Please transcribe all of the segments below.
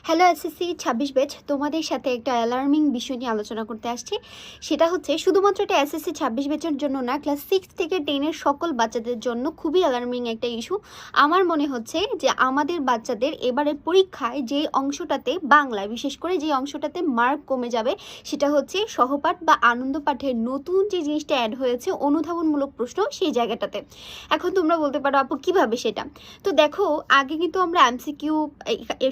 Hello SSC 26 batch, তোমাদের সাথে একটা অ্যালার্মিং বিষয় নিয়ে আলোচনা করতে আসছি। সেটা হচ্ছে শুধুমাত্র এটা এসএসসি 26 ব্যাচের জন্য না, ক্লাস 6 থেকে 10 এর সকল বাচ্চাদের জন্য খুবই অ্যালার্মিং একটা ইস্যু। আমার মনে হচ্ছে যে আমাদের বাচ্চাদের এবারে পরীক্ষায় যে অংশটাতে, বাংলায় বিশেষ করে যে অংশটাতে মার্ক কমে যাবে, সেটা হচ্ছে সহপাঠ বা আনন্দ পাঠের নতুন যে জিনিসটা অ্যাড হয়েছে, অনুধাবনমূলক প্রশ্ন, সেই জায়গাটাতে। এখন তোমরা বলতে পারো আপু কিভাবে সেটা? তো দেখো, আগে কিন্তু আমরা এমসিকিউ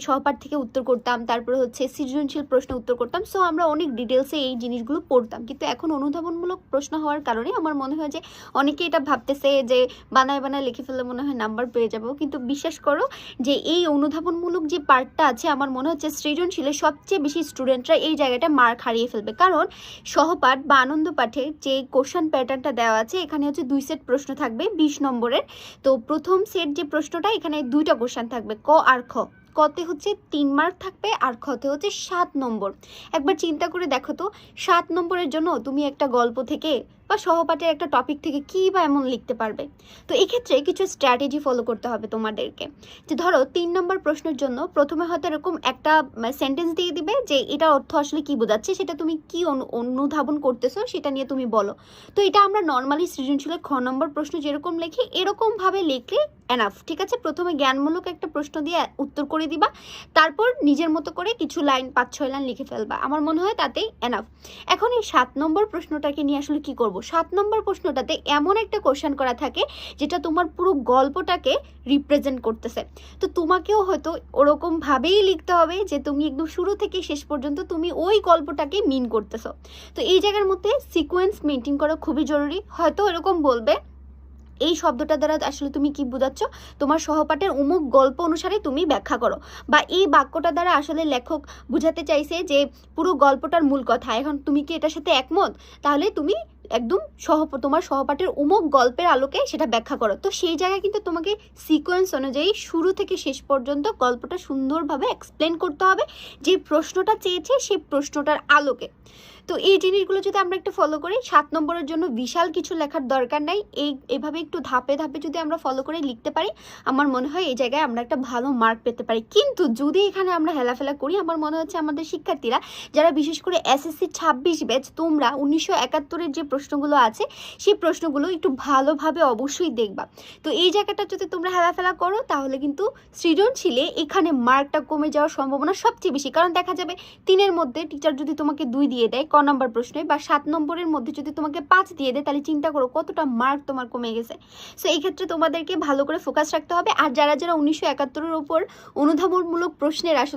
সহপাঠ থেকে উত্তর করতাম, তারপরে হচ্ছে সৃজনশীল প্রশ্ন উত্তর করতাম। সো আমরা অনেক ডিটেলসে এই জিনিসগুলো পড়তাম, কিন্তু এখন অনুধাবনমূলক প্রশ্ন হওয়ার কারণে আমার মনে হয় যে অনেকে এটা ভাবতেছে যে বানায় বানায় লিখে ফেললে মনে হয় নাম্বার পেয়ে যাবো, কিন্তু বিশ্বাস করো যে এই অনুধাবনমূলক যে পার্টটা আছে, আমার মনে হচ্ছে সৃজনশীলের সবচেয়ে বেশি স্টুডেন্টরা এই জায়গাটা মার্ক হারিয়ে ফেলবে। কারণ সহপাঠ বা আনন্দ পাঠে যে কোশ্চেন প্যাটার্নটা দেওয়া আছে, এখানে হচ্ছে 2 সেট প্রশ্ন থাকবে 20 নম্বরের। তো প্রথম সেট যে প্রশ্নটা, এখানে 2টা কোশ্চেন থাকবে, ক আর খ। কতে হচ্ছে 3 মার্ক থাকবে আর খতে হচ্ছে 7 নম্বর। একবার চিন্তা করে দেখো তো, 7 নম্বরের জন্য তুমি একটা গল্প থেকে বা সহপাঠের একটা টপিক থেকে কী বা এমন লিখতে পারবে? তো এক্ষেত্রে কিছু স্ট্র্যাটেজি ফলো করতে হবে তোমাদেরকে। যে ধরো 3 নম্বর প্রশ্নের জন্য প্রথমে হয়তো এরকম একটা সেন্টেন্স দিয়ে দিবে যে এটার অর্থ আসলে কি বোঝাচ্ছে, সেটা তুমি কি অনুধাবন করতেছো সেটা নিয়ে তুমি বলো। তো এটা আমরা নর্মালি সৃজনশীলের খ নম্বর প্রশ্ন যেরকম লিখি, এরকমভাবে লিখলে এনাফ, ঠিক আছে? প্রথমে জ্ঞানমূলক একটা প্রশ্ন দিয়ে উত্তর করে দিবা, তারপর নিজের মতো করে কিছু লাইন, 5-6 লাইন লিখে ফেলবা। আমার মনে হয় তাতেই এনাফ। এখন এই 7 নম্বর প্রশ্নটাকে নিয়ে আসলে কি করব? 7 নম্বর প্রশ্নটাতে এমন একটা কোশ্চেন করা থাকে যেটা তোমার পুরো গল্পটাকে রিপ্রেজেন্ট করতেছে। তো তোমাকেও হয়তো ওরকমভাবেই লিখতে হবে যে তুমি একদম শুরু থেকে শেষ পর্যন্ত তুমি ওই গল্পটাকে মিন করতেছো। তো এই জায়গার মধ্যে সিকোয়েন্স মেনটেন করা খুবই জরুরি। হয়তো এরকম বলবে, এই শব্দটা দ্বারা আসলে তুমি কি বোঝাচ্ছ, তোমার সহপাঠের অমুক গল্প অনুসারে তুমি ব্যাখ্যা করো, বা এই বাক্যটা দ্বারা আসলে লেখক বুঝাতে চাইছে যে পুরো গল্পটার মূল কথা। এখন তুমি কি এটার সাথে একমত? তাহলে তুমি একদম তোমার সহপাঠের অমুক গল্পের আলোকে সেটা ব্যাখ্যা করো। তো সেই জায়গায় কিন্তু তোমাকে সিকোয়েন্স অনুযায়ী শুরু থেকে শেষ পর্যন্ত গল্পটা সুন্দরভাবে এক্সপ্লেন করতে হবে, যে প্রশ্নটা চেয়েছে সেই প্রশ্নটার আলোকে। তো এই জিনিসগুলো যদি আমরা একটু ফলো করি, 7 নম্বরের জন্য বিশাল কিছু লেখার দরকার নাই। এভাবে একটু ধাপে ধাপে যদি আমরা ফলো করে লিখতে পারি, আমার মনে হয় এই জায়গায় আমরা একটা ভালো মার্ক পেতে পারি। কিন্তু যদি এখানে আমরা হেলাফেলা করি, আমার মনে হচ্ছে আমাদের শিক্ষার্থীরা যারা বিশেষ করে এসএসসি 26 ব্যাচ, তোমরা 1971-এর যে প্রশ্নগুলো আছে সেই প্রশ্নগুলো একটু ভালোভাবে অবশ্যই দেখবা। তো এই জায়গাটা যদি তোমরা হেলাফেলা করো, তাহলে কিন্তু সৃজনশীলে এখানে মার্কটা কমে যাওয়ার সম্ভাবনা সবচেয়ে বেশি। কারণ দেখা যাবে 3-এর মধ্যে টিচার যদি তোমাকে 2 দিয়ে দেয় ক নম্বর প্রশ্নে, বা 7 নম্বরের মধ্যে যদি তোমাকে 5 দিয়ে দেয়, তাহলে চিন্তা করো কতটা মার্ক তোমার কমে গেছে। সো এই ক্ষেত্রে তোমাদেরকে ভালো করে ফোকাস রাখতে হবে। আর যারা যারা 1971-এর উপর অনুধাবনমূলক প্রশ্নের আসলে